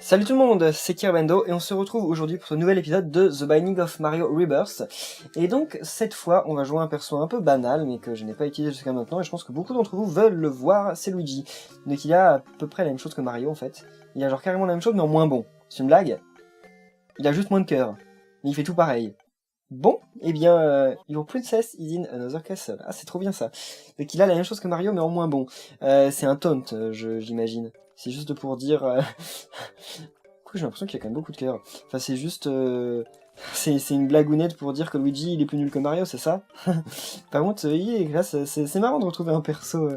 Salut tout le monde, c'est Kiribendo et on se retrouve aujourd'hui pour ce nouvel épisode de The Binding of Mario Rebirth. Et donc cette fois on va jouer un perso un peu banal mais que je n'ai pas utilisé jusqu'à maintenant et je pense que beaucoup d'entre vous veulent le voir, c'est Luigi. Donc il a à peu près la même chose que Mario en fait. Il a genre carrément la même chose mais en moins bon. C'est une blague? Il a juste moins de cœur. Mais il fait tout pareil. Bon, eh bien, Your Princess is in another castle. Ah, c'est trop bien ça. Donc il a la même chose que Mario, mais en moins bon. C'est un taunt, j'imagine. C'est juste pour dire... J'ai l'impression qu'il a quand même beaucoup de cœur. Enfin, c'est juste... C'est une blagounette pour dire que Luigi, il est plus nul que Mario, c'est ça? Par contre, là, c'est marrant de retrouver un perso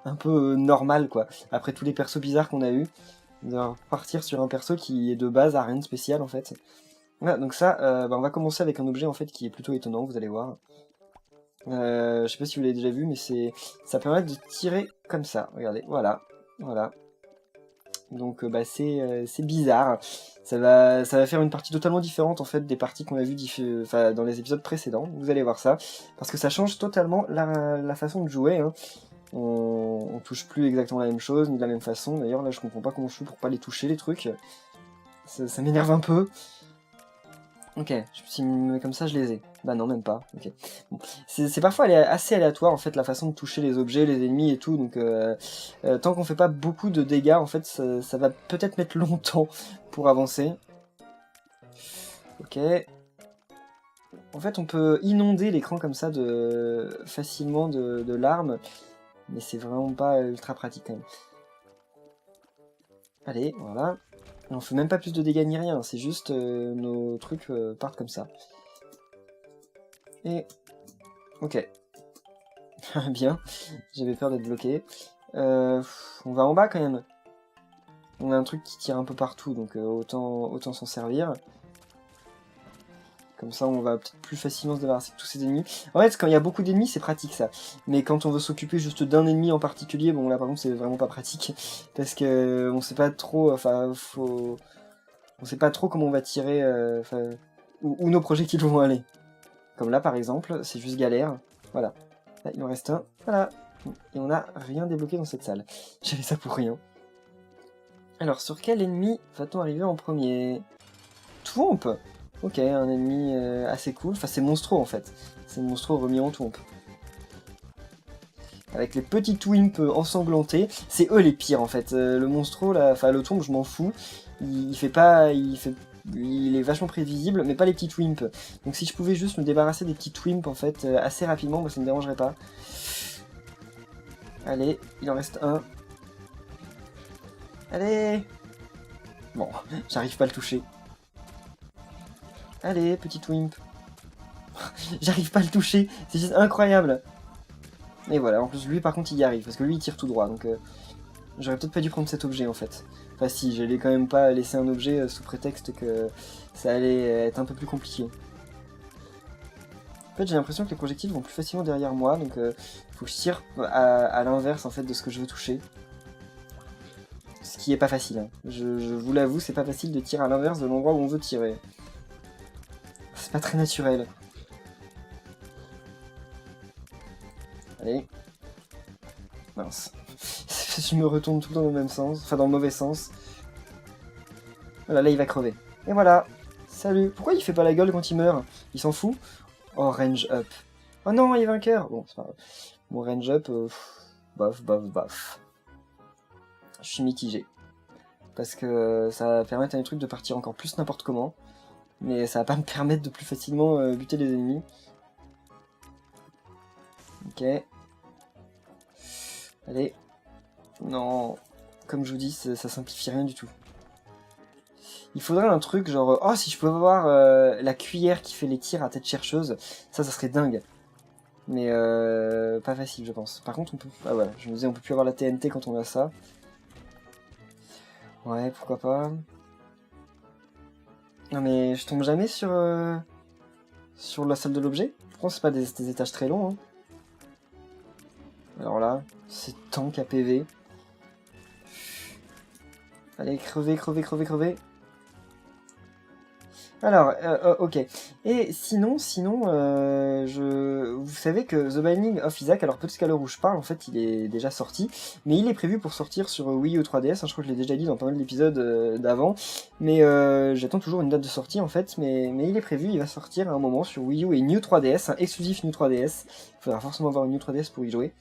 un peu normal, quoi. Après tous les persos bizarres qu'on a eu, de partir sur un perso qui est de base à rien de spécial, en fait. Voilà, donc ça, on va commencer avec un objet en fait qui est plutôt étonnant, vous allez voir. Je sais pas si vous l'avez déjà vu, mais ça permet de tirer comme ça. Regardez, voilà. Donc c'est bizarre. Ça va faire une partie totalement différente en fait des parties qu'on a vues dans les épisodes précédents. Vous allez voir ça, parce que ça change totalement la façon de jouer. Hein. On touche plus exactement la même chose ni de la même façon. D'ailleurs là, je comprends pas comment je fais pour pas les toucher les trucs. Ça m'énerve un peu. Ok, comme ça je les ai. Bah non, même pas. Ok. Bon. C'est parfois assez aléatoire en fait la façon de toucher les objets, les ennemis et tout. Donc tant qu'on fait pas beaucoup de dégâts, en fait, ça va peut-être mettre longtemps pour avancer. Ok. En fait, on peut inonder l'écran comme ça facilement de larmes, mais c'est vraiment pas ultra pratique quand même. Allez, voilà. On fait même pas plus de dégâts ni rien, c'est juste nos trucs partent comme ça. Et... Ok. Bien, j'avais peur d'être bloqué. On va en bas quand même. On a un truc qui tire un peu partout, donc autant s'en servir. Comme ça, on va peut-être plus facilement se débarrasser de tous ces ennemis. En fait, quand il y a beaucoup d'ennemis, c'est pratique ça. Mais quand on veut s'occuper juste d'un ennemi en particulier, bon là par contre, c'est vraiment pas pratique. Parce que on sait pas trop, on sait pas trop comment on va tirer, où nos projectiles vont aller. Comme là par exemple, c'est juste galère. Voilà. Là, il en reste un. Voilà. Et on n'a rien débloqué dans cette salle. J'avais ça pour rien. Alors, sur quel ennemi va-t-on arriver en premier? Twomp. Ok, un ennemi assez cool. Enfin, c'est Monstro en fait. C'est Monstro remis en Twomp. Avec les petits Twimp ensanglantés. C'est eux les pires en fait. Le Monstro, là, enfin le Twomp, je m'en fous. Il est vachement prévisible, mais pas les petits Twimp. Donc si je pouvais juste me débarrasser des petits Twimp en fait assez rapidement, bah, ça me dérangerait pas. Allez, il en reste un. Allez! Bon, j'arrive pas à le toucher. Allez, petit Twimp. J'arrive pas à le toucher, c'est juste incroyable. Et voilà, en plus lui par contre il y arrive, parce que lui il tire tout droit, donc j'aurais peut-être pas dû prendre cet objet en fait. Enfin si, j'allais quand même pas laisser un objet sous prétexte que ça allait être un peu plus compliqué. En fait j'ai l'impression que les projectiles vont plus facilement derrière moi, donc faut que je tire à l'inverse en fait de ce que je veux toucher. Ce qui est pas facile, hein. Je vous l'avoue, c'est pas facile de tirer à l'inverse de l'endroit où on veut tirer. C'est pas très naturel. Allez. Mince. Je me retourne tout le temps dans le même sens, enfin dans le mauvais sens. Voilà, là il va crever. Et voilà. Salut. Pourquoi il fait pas la gueule quand il meurt? Il s'en fout? Oh, range up. Oh non, il est vainqueur. Bon, c'est pas grave. Bon, range up, bof. Je suis mitigé. Parce que ça va permettre à des trucs de partir encore plus n'importe comment. Mais ça va pas me permettre de plus facilement buter les ennemis. Ok. Allez. Non. Comme je vous dis, ça simplifie rien du tout. Il faudrait un truc genre... Oh, si je pouvais avoir la cuillère qui fait les tirs à tête chercheuse, ça serait dingue. Mais pas facile, je pense. Par contre, on peut... Ah voilà, je me disais, on peut plus avoir la TNT quand on a ça. Ouais, pourquoi pas. Non mais je tombe jamais sur la salle de l'objet. Je pense que c'est pas des étages très longs. Hein. Alors là, c'est tank à PV. Allez, crevez. Alors, ok. Et sinon, vous savez que The Binding of Isaac, alors peut-être qu'à l'heure où je parle, en fait, il est déjà sorti, mais il est prévu pour sortir sur Wii U 3DS, hein, je crois que je l'ai déjà dit dans pas mal d'épisodes d'avant, mais j'attends toujours une date de sortie, en fait, mais il est prévu, il va sortir à un moment sur Wii U et New 3DS, un exclusif New 3DS, il faudra forcément avoir une New 3DS pour y jouer.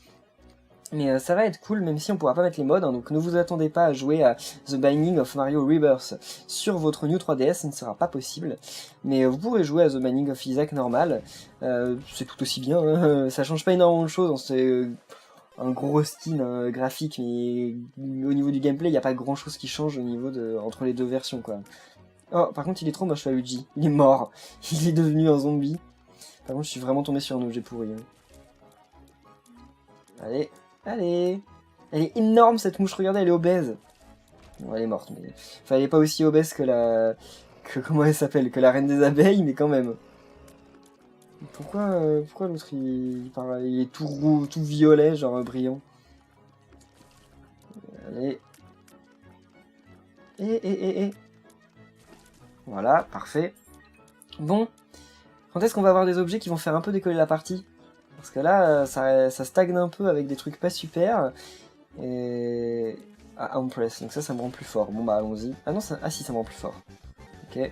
Mais ça va être cool, même si on pourra pas mettre les mods, hein, donc ne vous attendez pas à jouer à The Binding of Mario Rebirth sur votre New 3DS, ce ne sera pas possible. Mais vous pourrez jouer à The Binding of Isaac normal, c'est tout aussi bien, hein, ça change pas énormément de choses, hein, c'est un gros skin graphique, mais au niveau du gameplay, il n'y a pas grand chose qui change au niveau entre les deux versions, quoi. Oh, par contre, il est trop moche, Luigi, il est mort, il est devenu un zombie. Par contre, je suis vraiment tombé sur un objet pourri. Hein. Allez. Allez. Elle est énorme cette mouche, regardez, elle est obèse. Bon, elle est morte, mais... Enfin, elle est pas aussi obèse que la... Comment elle s'appelle? Que la reine des abeilles, mais quand même. Pourquoi l'autre, il est tout violet, genre brillant? Allez. Et. Voilà, parfait. Bon. Quand est-ce qu'on va avoir des objets qui vont faire un peu décoller la partie? Parce que là, ça stagne un peu avec des trucs pas super. Et... Ah, Empress, donc ça me rend plus fort. Bon bah allons-y. Ah non, ah si, ça me rend plus fort. Ok.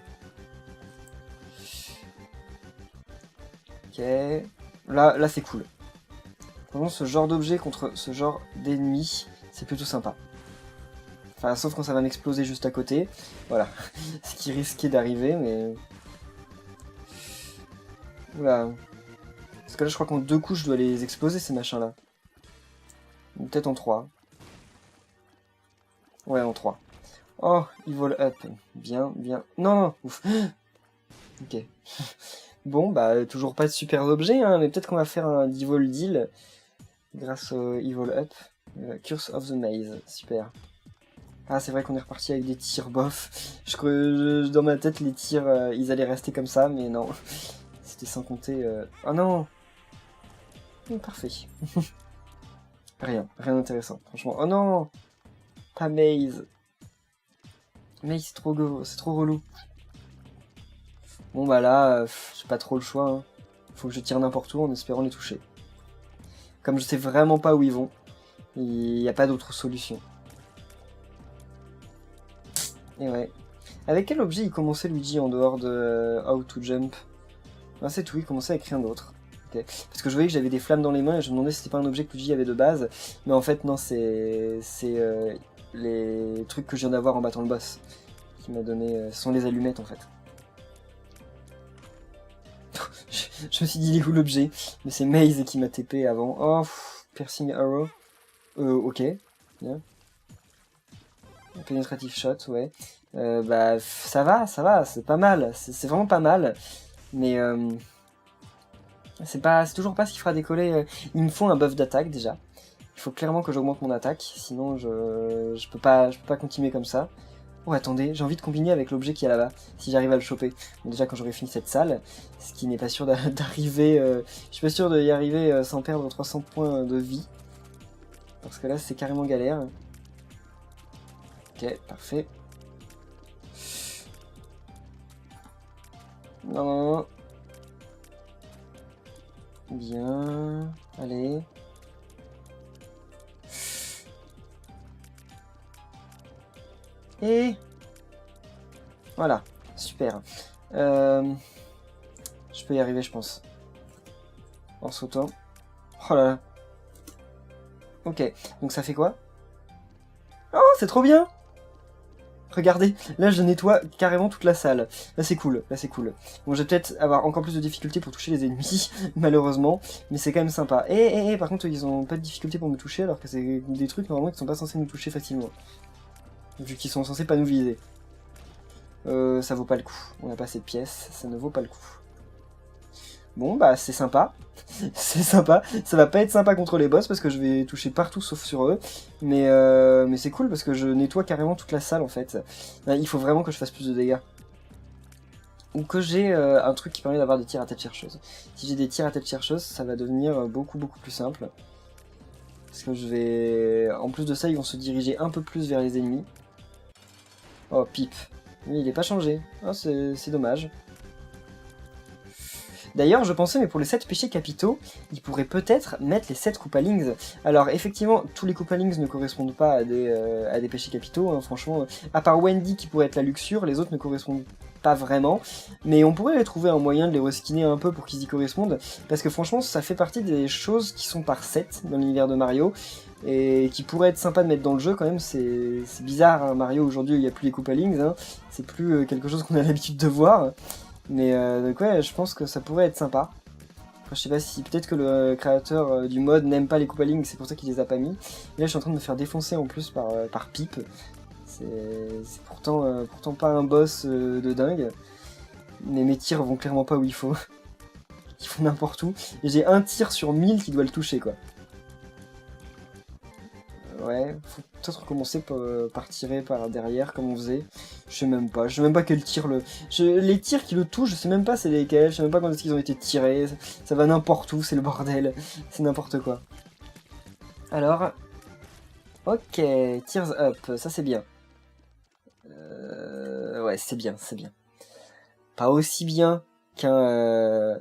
Ok. Là c'est cool. Vraiment, ce genre d'objet contre ce genre d'ennemi, c'est plutôt sympa. Enfin, sauf quand ça va m'exploser juste à côté. Voilà. Ce qui risquait d'arriver, mais... Oula. Parce que là, je crois qu'en 2 coups, je dois les exploser, ces machins-là. Ou peut-être en 3. Ouais, en 3. Oh, Evil Up. Bien. Non, ouf. Ok. Bon, bah, toujours pas de super objets, hein, mais peut-être qu'on va faire un Evil Deal grâce au Evil Up. Curse of the Maze, super. Ah, c'est vrai qu'on est reparti avec des tirs bof. Dans ma tête, les tirs, ils allaient rester comme ça, mais non. C'était sans compter... Oh non! Parfait. Rien d'intéressant, franchement. Oh non! Pas Maze. Maze, c'est trop relou. Bon bah là, j'ai pas trop le choix. Hein. Faut que je tire n'importe où en espérant les toucher. Comme je sais vraiment pas où ils vont, il n'y a pas d'autre solution. Et ouais. Avec quel objet il commençait Luigi en dehors de How to Jump? Ben, c'est tout, il commençait avec rien d'autre. Okay. Parce que je voyais que j'avais des flammes dans les mains et je me demandais si c'était pas un objet que Luigi avait de base. Mais en fait non, c'est les trucs que je viens d'avoir en battant le boss qui m'a donné... ce sont les allumettes en fait. Je me suis dit il est où l'objet? Mais c'est Maze qui m'a TP avant. Oh, Piercing Arrow. Ok, bien. Penetrative Shot, ouais. Bah ça va, c'est pas mal. C'est vraiment pas mal. Mais c'est toujours pas ce qui fera décoller. Il me faut un buff d'attaque déjà. Il faut clairement que j'augmente mon attaque, sinon je peux pas continuer comme ça. Oh attendez, j'ai envie de combiner avec l'objet qui est là-bas, si j'arrive à le choper. Bon, déjà quand j'aurai fini cette salle, ce qui n'est pas sûr d'arriver... je suis pas sûr d'y arriver sans perdre 300 points de vie. Parce que là c'est carrément galère. Ok, parfait. Non. Bien. Allez. Et... Voilà. Super. Je peux y arriver, je pense. En sautant. Oh là là. Ok. Donc ça fait quoi? Oh, c'est trop bien! Regardez, là je nettoie carrément toute la salle. Là c'est cool, Bon, je vais peut-être avoir encore plus de difficultés pour toucher les ennemis, malheureusement, mais c'est quand même sympa. Et par contre, ils ont pas de difficulté pour me toucher, alors que c'est des trucs normalement qui sont pas censés nous toucher facilement. Vu qu'ils sont censés pas nous viser. Ça vaut pas le coup. On a pas assez de pièces, ça ne vaut pas le coup. Bon, bah c'est sympa. C'est sympa. Ça va pas être sympa contre les boss parce que je vais toucher partout sauf sur eux. Mais c'est cool parce que je nettoie carrément toute la salle en fait. Il faut vraiment que je fasse plus de dégâts. Ou que j'ai un truc qui permet d'avoir des tirs à tête chercheuse. Si j'ai des tirs à tête chercheuse, ça va devenir beaucoup plus simple. Parce que je vais... En plus de ça, ils vont se diriger un peu plus vers les ennemis. Oh, pipe. Il n'est pas changé. Ah, c'est dommage. D'ailleurs, je pensais, mais pour les 7 péchés capitaux, ils pourraient peut-être mettre les 7 Koopalings. Alors, effectivement, tous les Koopalings ne correspondent pas à des péchés capitaux, hein, franchement. À part Wendy qui pourrait être la luxure, les autres ne correspondent pas vraiment. Mais on pourrait trouver un moyen de les reskiner un peu pour qu'ils y correspondent. Parce que franchement, ça fait partie des choses qui sont par 7 dans l'univers de Mario. Et qui pourraient être sympa de mettre dans le jeu quand même. C'est bizarre, hein, Mario, aujourd'hui, il n'y a plus les Koopalings. Hein. C'est plus quelque chose qu'on a l'habitude de voir. Mais donc ouais, je pense que ça pourrait être sympa. Enfin, je sais pas si peut-être que le créateur du mode n'aime pas les Koopalings, c'est pour ça qu'il les a pas mis. Et là, je suis en train de me faire défoncer en plus par Pip. C'est pourtant pas un boss de dingue. Mais mes tirs vont clairement pas où il faut. Ils font n'importe où. Et j'ai un tir sur 1000 qui doit le toucher, quoi. Ouais, faut peut-être commencer par tirer par derrière comme on faisait. Je sais même pas quel tir les tirs qui le touchent, je sais même pas c'est lesquels, je sais même pas quand est-ce qu'ils ont été tirés, ça va n'importe où, c'est le bordel, c'est n'importe quoi. Alors, ok, Tears Up, ça c'est bien. Ouais, c'est bien. Pas aussi bien qu'un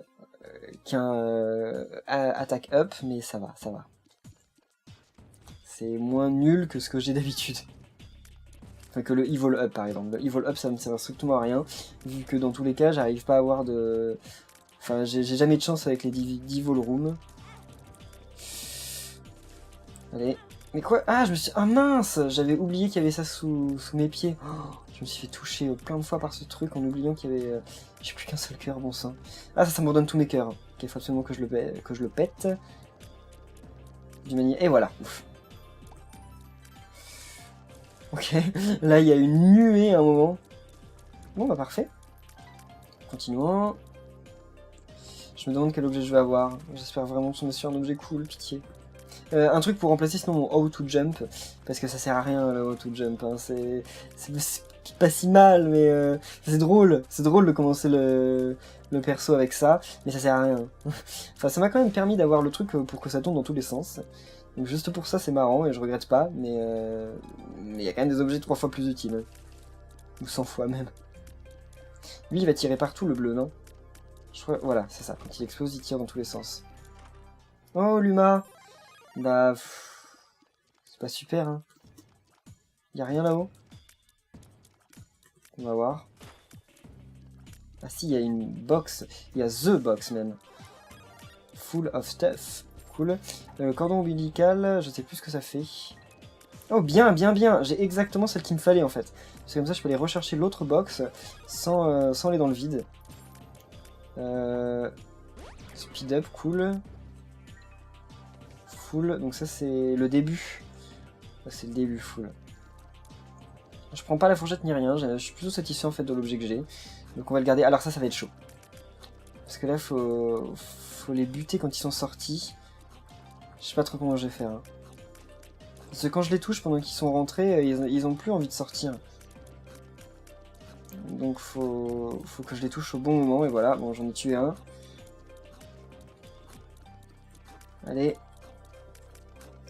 Attack Up, mais ça va. C'est moins nul que ce que j'ai d'habitude. Enfin, que le Evil Up par exemple. Le Evil Up ça ne sert strictement à rien, vu que dans tous les cas j'arrive pas à avoir de... Enfin j'ai jamais de chance avec les Devil Room. Allez. Mais quoi? Ah je me suis... Ah mince! J'avais oublié qu'il y avait ça sous mes pieds. Oh, je me suis fait toucher plein de fois par ce truc en oubliant qu'il y avait... J'ai plus qu'un seul cœur, bon sang. Ah ça me redonne tous mes cœurs. Ok, il faut absolument que je le pète. Et voilà. Ouf. Ok, là il y a une nuée à un moment. Bon bah parfait. Continuons. Je me demande quel objet je vais avoir. J'espère vraiment tomber sur un objet cool, pitié. Un truc pour remplacer sinon mon How to Jump, parce que ça sert à rien le How to Jump. Hein. C'est pas si mal, mais c'est drôle. C'est drôle de commencer le perso avec ça, mais ça sert à rien. Enfin, ça m'a quand même permis d'avoir le truc pour que ça tourne dans tous les sens. Donc juste pour ça c'est marrant et je regrette pas, mais il y a quand même des objets 3 fois plus utiles. Ou 100 fois même. Lui il va tirer partout le bleu, non? Je crois... Voilà, c'est ça. Quand il explose, il tire dans tous les sens. Oh Luma! Bah... C'est pas super, hein. Y'a rien là-haut? On va voir. Ah si, il y a une box. Il y a the box même. Full of stuff. Cool. Cordon ombilical, je sais plus ce que ça fait. Oh bien. J'ai exactement celle qu'il me fallait en fait. C'est comme ça je peux aller rechercher l'autre box sans aller dans le vide. Speed up, cool. Full, donc ça c'est le début. C'est le début, full. Je prends pas la fourchette ni rien, je suis plutôt satisfait en fait de l'objet que j'ai. Donc on va le garder. Alors ça va être chaud. Parce que là faut les buter quand ils sont sortis. Je sais pas trop comment je vais faire. Hein. Parce que quand je les touche pendant qu'ils sont rentrés, ils ont plus envie de sortir. Donc faut que je les touche au bon moment, et voilà, bon j'en ai tué un. Allez.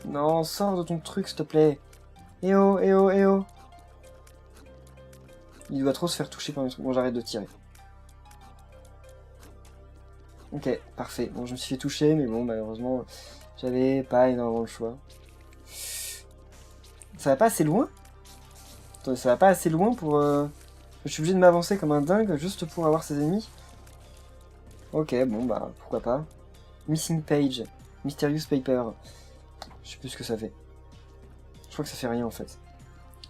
Non, sors de ton truc s'il te plaît. Eh oh. Il doit trop se faire toucher par mes trucs. Bon, j'arrête de tirer. Ok, parfait. Bon, je me suis fait toucher, mais bon, malheureusement, j'avais pas énormément le choix. Ça va pas assez loin? Attends, ça va pas assez loin pour... Je suis obligé de m'avancer comme un dingue juste pour avoir ses ennemis? Ok, bon, bah, pourquoi pas. Missing page. Mysterious paper. Je sais plus ce que ça fait. Je crois que ça fait rien, en fait.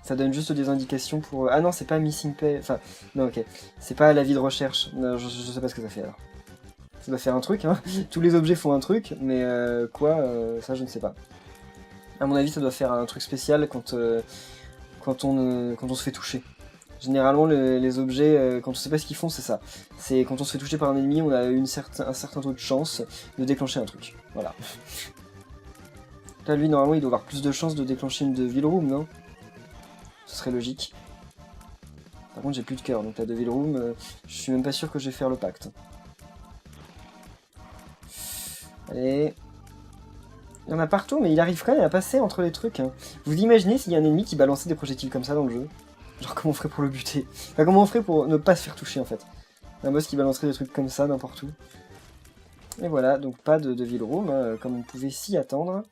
Ça donne juste des indications pour... Ah non, c'est pas missing page... Enfin, non, ok. C'est pas l'avis de recherche. Non, je sais pas ce que ça fait, alors. Ça doit faire un truc, hein. Tous les objets font un truc, mais quoi, ça je ne sais pas. À mon avis, ça doit faire un truc spécial quand on se fait toucher. Généralement, les objets, quand on sait pas ce qu'ils font, c'est ça. C'est quand on se fait toucher par un ennemi, on a un certain taux de chance de déclencher un truc. Voilà. Là, lui, normalement, il doit avoir plus de chances de déclencher une Devil Room, non? Ce serait logique. Par contre, j'ai plus de cœur, donc la Devil Room, je suis même pas sûr que je vais faire le pacte. Allez. Il y en a partout, mais il arrive quand même à passer entre les trucs. Hein. Vous imaginez s'il y a un ennemi qui balançait des projectiles comme ça dans le jeu? Genre comment on ferait pour le buter? Enfin comment on ferait pour ne pas se faire toucher en fait? Un boss qui balancerait des trucs comme ça n'importe où. Et voilà, donc pas de ville room, hein, comme on pouvait s'y attendre.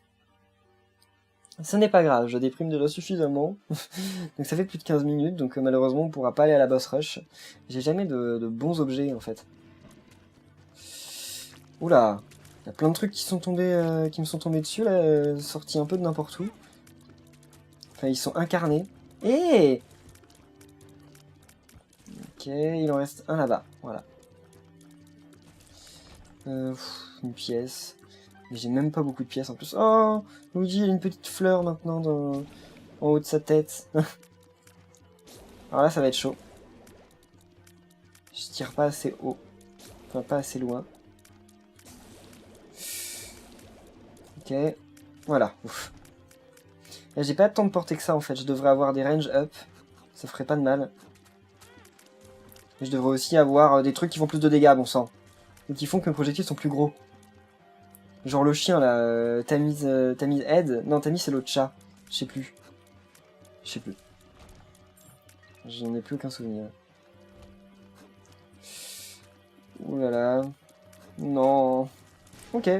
Ce n'est pas grave, je déprime déjà suffisamment. Donc ça fait plus de 15 minutes, donc malheureusement on pourra pas aller à la boss rush. J'ai jamais de bons objets en fait. Oula, il y a plein de trucs qui sont tombés, qui me sont tombés dessus là, sortis un peu de n'importe où. Enfin ils sont incarnés. Et ok, il en reste un là-bas, voilà. Une pièce. Mais j'ai même pas beaucoup de pièces en plus. Oh, Luigi, il a une petite fleur maintenant en haut de sa tête. Alors là, ça va être chaud. Je tire pas assez haut. Enfin, pas assez loin. Ok. Voilà. Ouf. Là, j'ai pas tant de portée que ça en fait. Je devrais avoir des range up. Ça ferait pas de mal. Et je devrais aussi avoir des trucs qui font plus de dégâts, bon sang. Et qui font que mes projectiles sont plus gros. Genre le chien là, Tamiz Head. Non, Tamiz c'est l'autre chat. Je sais plus. Je sais plus. J'en ai plus aucun souvenir. Ouh là là. Non. Ok.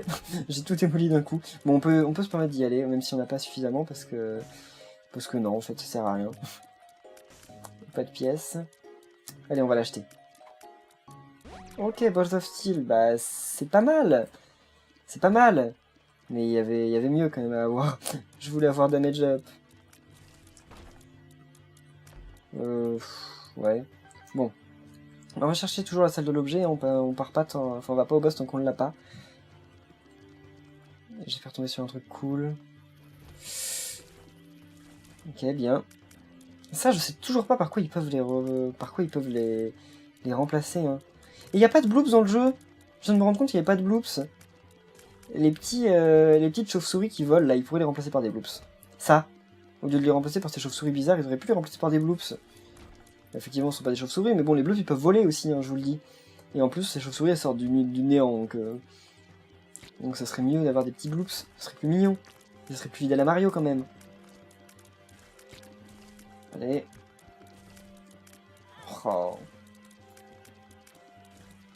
J'ai tout démoli d'un coup. Bon, on peut se permettre d'y aller, même si on n'a pas suffisamment, parce que non, en fait, ça sert à rien. Pas de pièces. Allez, on va l'acheter. Ok, Balls of Steel, bah c'est pas mal. C'est pas mal. Mais il y avait mieux quand même à avoir. Je voulais avoir Damage Up. Ouais. Bon. On va chercher toujours la salle de l'objet, on part pas tant... Enfin, on va pas au boss tant qu'on ne l'a pas. J'espère tomber sur un truc cool. Ok, bien. Ça, je sais toujours pas par quoi ils peuvent les remplacer. Hein. Et il n'y a pas de bloops dans le jeu. Je viens de me rendre compte qu'il n'y a pas de bloops. Les petites chauves-souris qui volent, là, ils pourraient les remplacer par des bloops. Ça, au lieu de les remplacer par ces chauves-souris bizarres, ils auraient pu les remplacer par des bloops. Effectivement, ce sont pas des chauves-souris, mais bon, les bloops, ils peuvent voler aussi, hein, je vous le dis. Et en plus, ces chauves-souris, elles sortent du néant, donc ça serait mieux d'avoir des petits bloops. Ce serait plus mignon. Ça serait plus fidèle à Mario, quand même. Allez. Oh.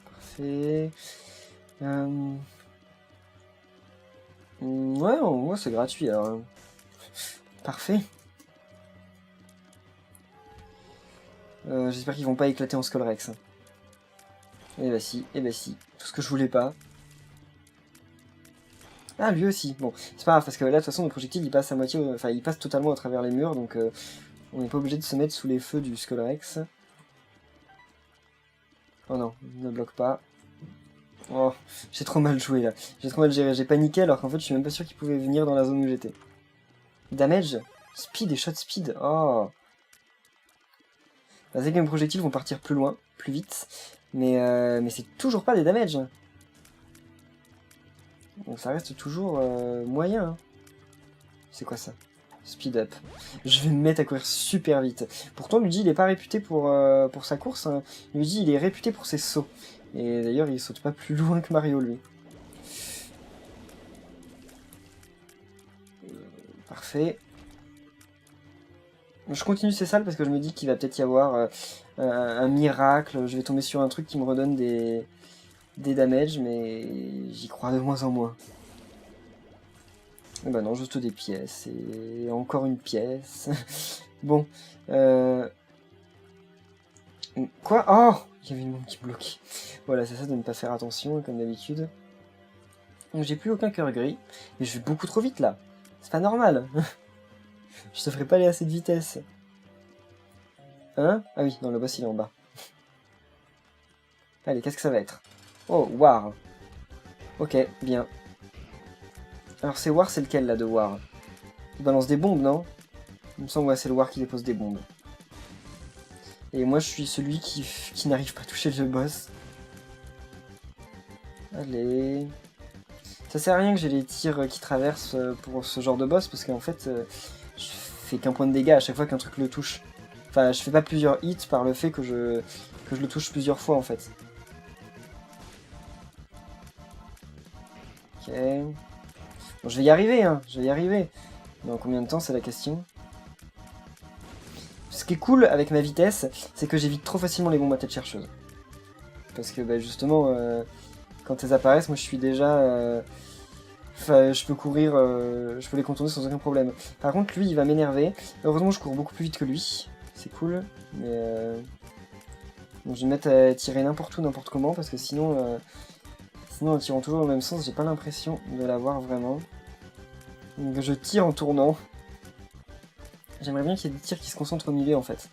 Parfait. Ouais, c'est gratuit, alors. Parfait. J'espère qu'ils vont pas éclater en Skull Rex. Eh bah si, tout ce que je voulais pas. Ah, lui aussi. Bon, c'est pas grave, parce que là, de toute façon, le projectile, il passe à moitié... Enfin, il passe totalement à travers les murs, donc on n'est pas obligé de se mettre sous les feux du Skull Rex. Oh non, ne bloque pas. Oh, j'ai trop mal joué, là. J'ai trop mal géré. J'ai paniqué, alors qu'en fait, je suis même pas sûr qu'il pouvait venir dans la zone où j'étais. Damage, speed et shot speed. Oh. C'est que mes projectiles vont partir plus loin, plus vite, mais c'est toujours pas des damages. Donc ça reste toujours moyen. Hein. C'est quoi ça? Speed up. Je vais me mettre à courir super vite. Pourtant, Luigi, il est pas réputé pour sa course. Hein. Luigi, il est réputé pour ses sauts. Et d'ailleurs, il saute pas plus loin que Mario, lui. Parfait. Je continue ces salles parce que je me dis qu'il va peut-être y avoir un miracle. Je vais tomber sur un truc qui me redonne des damages, mais j'y crois de moins en moins. Et bah non, juste des pièces, et encore une pièce. Bon, Quoi? Oh! Il y avait une bombe qui bloque. Voilà, c'est ça de ne pas faire attention, comme d'habitude. Donc j'ai plus aucun cœur gris, mais je vais beaucoup trop vite là. C'est pas normal. Je devrais pas aller à cette vitesse. Hein? Ah oui, non, le boss il est en bas. Allez, qu'est-ce que ça va être? Oh, War. Ok, bien. Alors c'est War, c'est lequel là de War? Il balance des bombes, non? Il me semble que c'est le War qui dépose des bombes. Et moi je suis celui qui n'arrive pas à toucher le boss. Allez. Ça sert à rien que j'ai les tirs qui traversent pour ce genre de boss, parce qu'en fait, je fais qu'un point de dégâts à chaque fois qu'un truc le touche. Enfin, je fais pas plusieurs hits par le fait que je le touche plusieurs fois, en fait. Ok. Bon, je vais y arriver, hein, je vais y arriver. Dans combien de temps, c'est la question? Ce qui est cool avec ma vitesse, c'est que j'évite trop facilement les bombes à tête chercheuse. Parce que bah, justement, quand elles apparaissent, moi je suis déjà... Enfin, je peux courir, je peux les contourner sans aucun problème. Par contre, lui, il va m'énerver. Heureusement, je cours beaucoup plus vite que lui. C'est cool, mais... Donc, je vais me mettre à tirer n'importe où, n'importe comment, parce que sinon, en tirant toujours dans le même sens, j'ai pas l'impression de l'avoir vraiment. Donc, je tire en tournant. J'aimerais bien qu'il y ait des tirs qui se concentrent au milieu, en fait,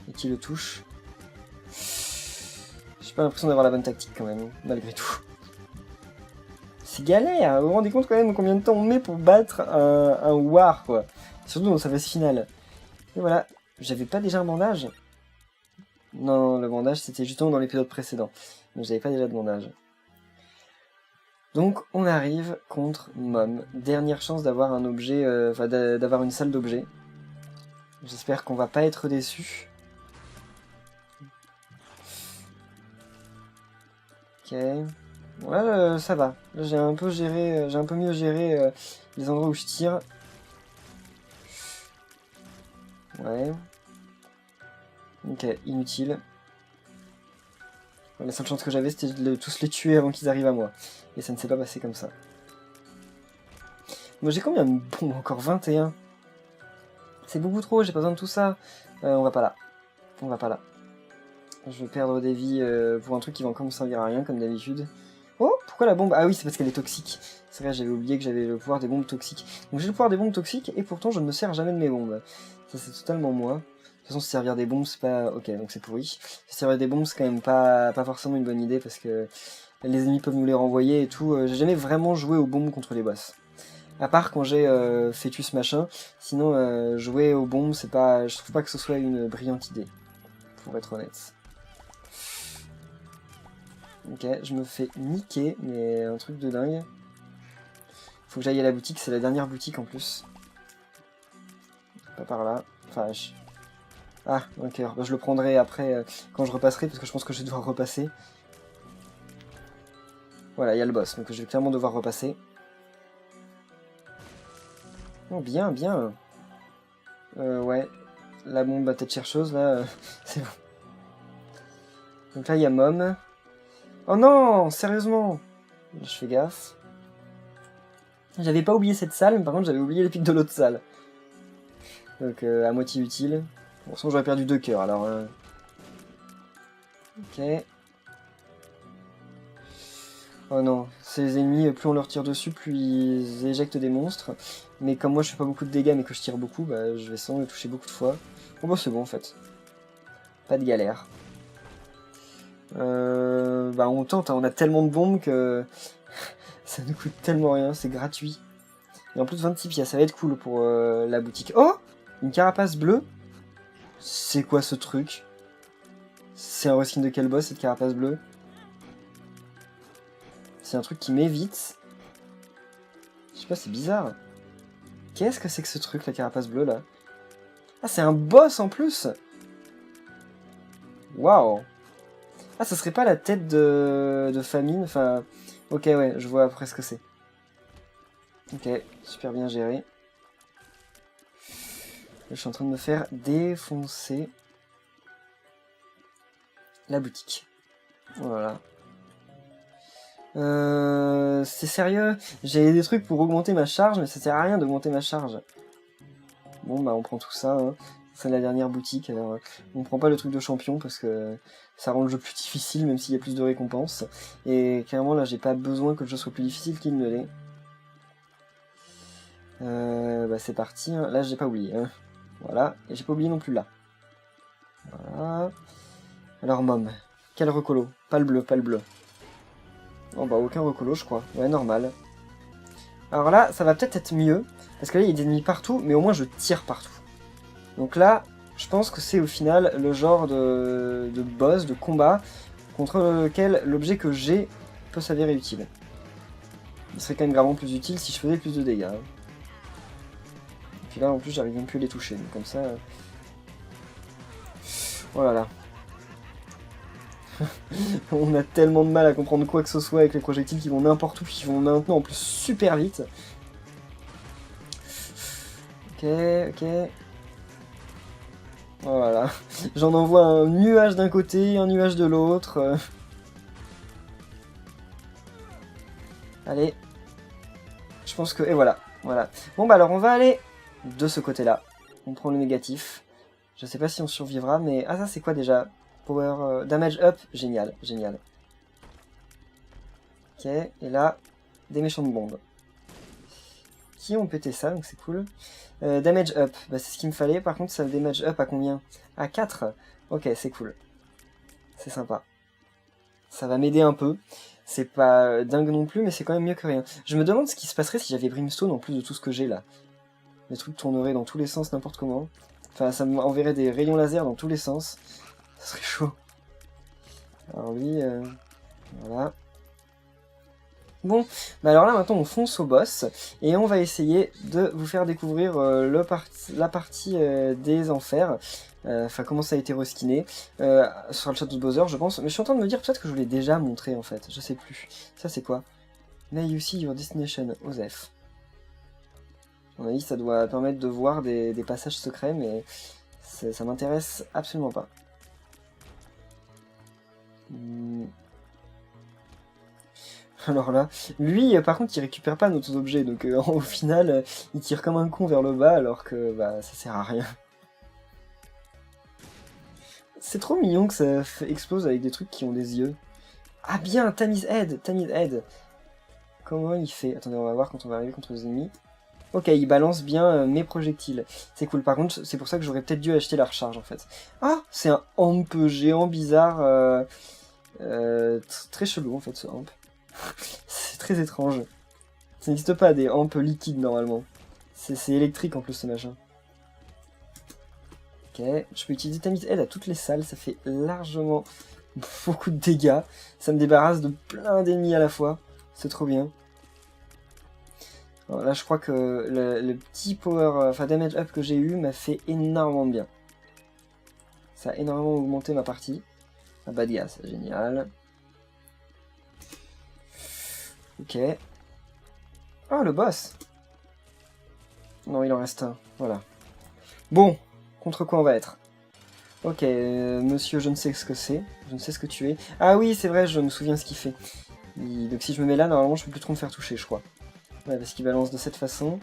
et qui le touchent. J'ai pas l'impression d'avoir la bonne tactique, quand même, malgré tout. C'est galère, vous vous rendez compte quand même combien de temps on met pour battre un war, quoi. Surtout dans sa phase finale. Et voilà, j'avais pas déjà un bandage? Non, le bandage c'était justement dans l'épisode précédent. Donc j'avais pas déjà de bandage. Donc on arrive contre Mom. Dernière chance d'avoir un objet, d'avoir une salle d'objets. J'espère qu'on va pas être déçus. Ok. Bon là, ça va. Là, j'ai un peu mieux géré les endroits où je tire. Ouais. Ok, inutile. La seule chance que j'avais, c'était de tous les tuer avant qu'ils arrivent à moi. Et ça ne s'est pas passé comme ça. Moi, j'ai combien de bombes encore? 21. C'est beaucoup trop, j'ai pas besoin de tout ça. On va pas là. On va pas là. Je vais perdre des vies pour un truc qui va encore me servir à rien, comme d'habitude. Oh, pourquoi la bombe? Ah oui, c'est parce qu'elle est toxique. C'est vrai, j'avais oublié que j'avais le pouvoir des bombes toxiques. Donc j'ai le pouvoir des bombes toxiques, et pourtant je ne me sers jamais de mes bombes. Ça, c'est totalement moi. De toute façon, se servir des bombes, c'est pas... Ok, donc c'est pourri. Se servir des bombes, c'est quand même pas forcément une bonne idée, parce que les ennemis peuvent nous les renvoyer et tout. J'ai jamais vraiment joué aux bombes contre les boss. À part quand j'ai Fœtus machin. Sinon, jouer aux bombes, c'est pas... Je trouve pas que ce soit une brillante idée. Pour être honnête. Ok, je me fais niquer, mais un truc de dingue. Faut que j'aille à la boutique, c'est la dernière boutique en plus. Pas par là. Enfin, Ah, un cœur. Bah, je le prendrai après, quand je repasserai, parce que je pense que je vais devoir repasser. Voilà, il y a le boss, donc je vais clairement devoir repasser. Oh, bien, bien. Ouais. La bombe à tête chercheuse, là, c'est bon. Donc là, il y a Mom. Oh non, sérieusement. Je fais gaffe. J'avais pas oublié cette salle, mais par contre, j'avais oublié les pics de l'autre salle. Donc, à moitié utile. Bon, sinon, j'aurais perdu 2 cœurs, alors... Ok. Oh non, ces ennemis, plus on leur tire dessus, plus ils éjectent des monstres. Mais comme moi, je fais pas beaucoup de dégâts, mais que je tire beaucoup, bah, je vais sans les toucher beaucoup de fois. Bon, bah, c'est bon, en fait. Pas de galère. Bah, on tente, hein, on a tellement de bombes que... ça nous coûte tellement rien, c'est gratuit. Et en plus, 26 pièces, ça va être cool pour la boutique. Oh! Une carapace bleue? C'est quoi ce truc? C'est un reskin de quel boss, cette carapace bleue? C'est un truc qui m'évite. Je sais pas, c'est bizarre. Qu'est-ce que c'est que ce truc, la carapace bleue, là? Ah, c'est un boss, en plus! Waouh! Ah, ça serait pas la tête de famine? Enfin... Ok, ouais, je vois après ce que c'est. Ok, super bien géré. Je suis en train de me faire défoncer la boutique. Voilà. C'est sérieux? J'ai des trucs pour augmenter ma charge, mais ça sert à rien d'augmenter ma charge. Bon, bah on prend tout ça, hein. C'est la dernière boutique, alors on prend pas le truc de champion parce que ça rend le jeu plus difficile, même s'il y a plus de récompenses. Et clairement, là, j'ai pas besoin que le jeu soit plus difficile qu'il ne l'est. Bah c'est parti, hein. Là, j'ai pas oublié, hein. Voilà, et j'ai pas oublié non plus là. Voilà. Alors, Mom, quel recolo? Pas le bleu, pas le bleu. Oh bah aucun recolo, je crois. Ouais, normal. Alors là, ça va peut-être être mieux, parce que là, il y a des ennemis partout, mais au moins je tire partout. Donc là, je pense que c'est au final le genre de boss, de combat, contre lequel l'objet que j'ai peut s'avérer utile. Il serait quand même gravement plus utile si je faisais plus de dégâts. Hein. Et puis là, en plus, j'arrive même plus à les toucher, donc comme ça... Oh là là. On a tellement de mal à comprendre quoi que ce soit avec les projectiles qui vont n'importe où, qui vont maintenant en plus super vite. Ok, ok. Voilà. J'en envoie un nuage d'un côté, un nuage de l'autre. Allez. Je pense que... Et voilà. Voilà. Bon, bah alors, on va aller de ce côté-là. On prend le négatif. Je sais pas si on survivra, mais... Ah, ça, c'est quoi, déjà? Power... damage up. Génial, génial. Ok, et là, des méchantes bombes. Qui ont pété ça, donc c'est cool. Damage up, bah, c'est ce qu'il me fallait. Par contre, ça damage up à combien? À 4. Ok, c'est cool. C'est sympa. Ça va m'aider un peu. C'est pas dingue non plus, mais c'est quand même mieux que rien. Je me demande ce qui se passerait si j'avais Brimstone en plus de tout ce que j'ai là. Les trucs tourneraient dans tous les sens, n'importe comment. Enfin, ça m'enverrait des rayons laser dans tous les sens. Ça serait chaud. Alors lui, voilà. Bon, bah alors là maintenant on fonce au boss et on va essayer de vous faire découvrir la partie des enfers, enfin comment ça a été reskiné sur le château de Bowser je pense, mais je suis en train de me dire peut-être que je vous l'ai déjà montré en fait, je sais plus. Ça c'est quoi? May you see your destination, Osef. À mon avis ça doit permettre de voir des passages secrets, mais ça m'intéresse absolument pas. Alors là, lui, par contre, il récupère pas nos objets, donc au final, il tire comme un con vers le bas, alors que bah ça sert à rien. C'est trop mignon que ça explose avec des trucs qui ont des yeux. Ah bien, Tammy's Head, Tammy's Head. Comment il fait? Attendez, on va voir quand on va arriver contre les ennemis. Ok, il balance bien mes projectiles. C'est cool, par contre, c'est pour ça que j'aurais peut-être dû acheter la recharge, en fait. Ah, c'est un hamp géant bizarre, très chelou, en fait, ce hamp. C'est très étrange. Ça n'existe pas des hampes liquides normalement. C'est électrique en plus ce machin. Ok, je peux utiliser Tammy's Head à toutes les salles, ça fait largement beaucoup de dégâts. Ça me débarrasse de plein d'ennemis à la fois. C'est trop bien. Alors là je crois que le petit power, enfin damage up que j'ai eu m'a fait énormément de bien. Ça a énormément augmenté ma partie. Ah bad gas, génial. Ok. Oh, le boss! Non, il en reste un. Voilà. Bon, contre quoi on va être? Ok, monsieur, je ne sais ce que c'est. Je ne sais ce que tu es. Ah oui, c'est vrai, je me souviens ce qu'il fait. Donc si je me mets là, normalement, je peux plus trop me faire toucher, je crois. Ouais, parce qu'il balance de cette façon.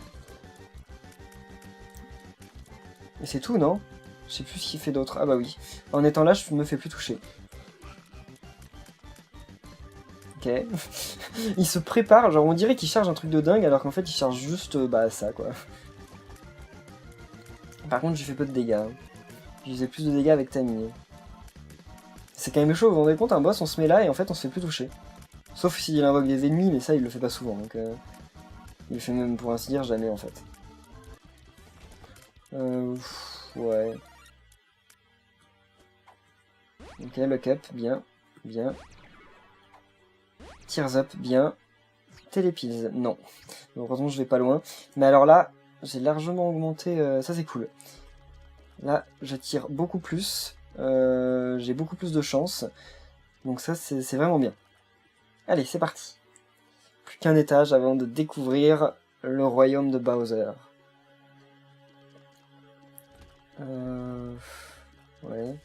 Et c'est tout, non? Je sais plus ce qu'il fait d'autre. Ah bah oui. En étant là, je me fais plus toucher. Ok. Il se prépare, genre on dirait qu'il charge un truc de dingue, alors qu'en fait, il charge juste, bah, ça, quoi. Par contre, j'ai fait peu de dégâts. Hein. Je faisais plus de dégâts avec Tammy. C'est quand même chaud, vous vous rendez compte, un boss, on se met là et en fait, on se fait plus toucher. Sauf s'il invoque des ennemis, mais ça, il le fait pas souvent, donc... il le fait même, pour ainsi dire, jamais, en fait. Ouais. Ok, lock up, bien. Bien. Tears up, bien. Télépills, non. Heureusement, je vais pas loin. Mais alors là, j'ai largement augmenté... ça, c'est cool. Là, j'attire beaucoup plus. J'ai beaucoup plus de chance. Donc ça, c'est vraiment bien. Allez, c'est parti. Plus qu'un étage avant de découvrir le royaume de Bowser. Ouais.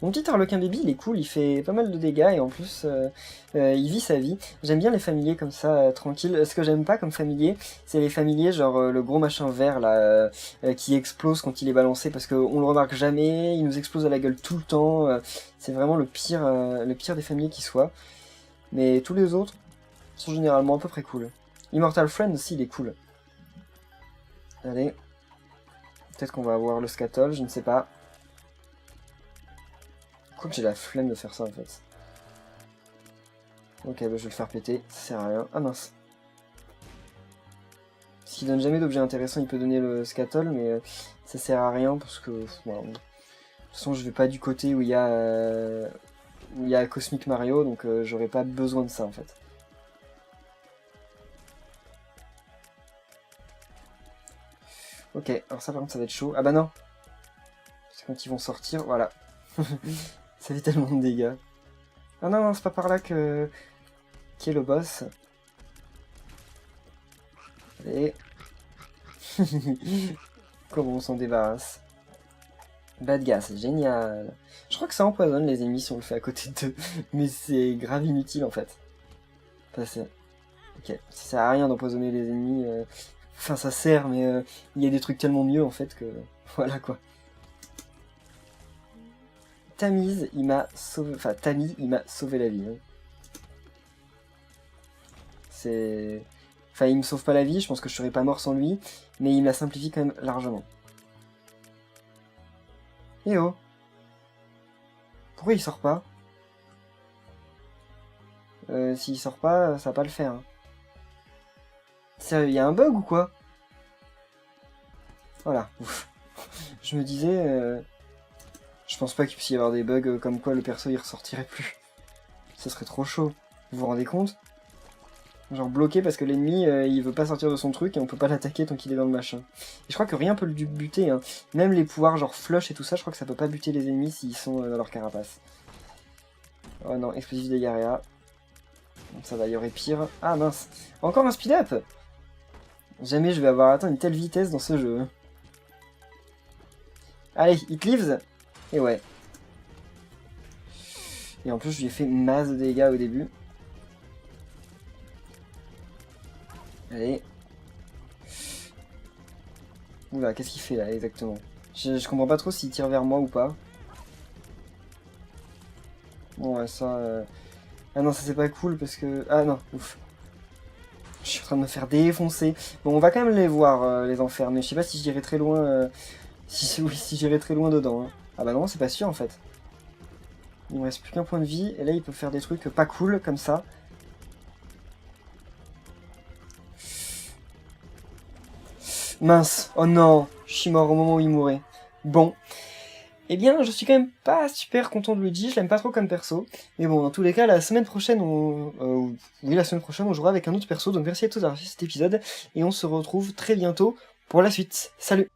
Mon petit Harlequin Baby, il est cool, il fait pas mal de dégâts et en plus, il vit sa vie. J'aime bien les familiers comme ça, tranquilles. Ce que j'aime pas comme familier, c'est les familiers genre le gros machin vert là, qui explose quand il est balancé parce qu'on le remarque jamais, il nous explose à la gueule tout le temps. C'est vraiment le pire des familiers qui soit. Mais tous les autres sont généralement à peu près cool. Immortal Friend aussi, il est cool. Allez. Peut-être qu'on va avoir le Scatol, je ne sais pas. Quoi que j'ai la flemme de faire ça en fait. Ok, bah, je vais le faire péter, ça sert à rien. Ah mince. S'il donne jamais d'objet intéressant, il peut donner le Scatol, mais ça sert à rien parce que... Voilà, de toute façon, je vais pas du côté où il y a Cosmic Mario, donc j'aurais pas besoin de ça en fait. Ok, alors ça par contre ça va être chaud. Ah bah non. C'est quand ils vont sortir, voilà. Ça fait tellement de dégâts. Ah non, non c'est pas par là qui est le boss. Allez. Comment on s'en débarrasse? Badga, c'est génial. Je crois que ça empoisonne les ennemis si on le fait à côté d'eux, mais c'est grave inutile en fait. Enfin, ok, ça sert à rien d'empoisonner les ennemis. Enfin, ça sert, mais il y a des trucs tellement mieux en fait que voilà quoi. Tamise, il m'a sauvé. Enfin, Tammy, il m'a sauvé la vie. Hein. C'est. Enfin, il me sauve pas la vie, je pense que je serais pas mort sans lui, mais il me la simplifie quand même largement. Eh oh! Pourquoi il sort pas? S'il sort pas, ça va pas le faire. Hein. Sérieux, y a un bug ou quoi? Voilà, ouf. Je me disais... Je pense pas qu'il puisse y avoir des bugs comme quoi le perso il ressortirait plus. Ce serait trop chaud. Vous vous rendez compte? Genre bloqué parce que l'ennemi il veut pas sortir de son truc et on peut pas l'attaquer tant qu'il est dans le machin. Et je crois que rien peut le buter. Hein. Même les pouvoirs genre flush et tout ça, je crois que ça peut pas buter les ennemis s'ils sont dans leur carapace. Oh non, explosif des Yarea. Ça va, il y aurait pire. Ah mince, encore un speed up! Jamais je vais avoir atteint une telle vitesse dans ce jeu. Allez, it lives! Et ouais. Et en plus, je lui ai fait masse de dégâts au début. Allez. Oula, qu'est-ce qu'il fait là exactement? Je comprends pas trop s'il tire vers moi ou pas. Bon, ouais, ça... Ah non, ça c'est pas cool parce que... Ah non, ouf. Je suis en train de me faire défoncer. Bon, on va quand même les voir, les enfers, mais je sais pas si j'irai très loin... si j'irai très loin dedans. Hein. Ah bah non, c'est pas sûr en fait. Il me reste plus qu'un point de vie, et là il peut faire des trucs pas cool, comme ça. Mince, oh non, je suis mort au moment où il mourait. Bon. Eh bien, je suis quand même pas super content de Luigi, je l'aime pas trop comme perso. Mais bon, dans tous les cas, la semaine prochaine, on jouera avec un autre perso. Donc merci à tous d'avoir fait cet épisode, et on se retrouve très bientôt pour la suite. Salut!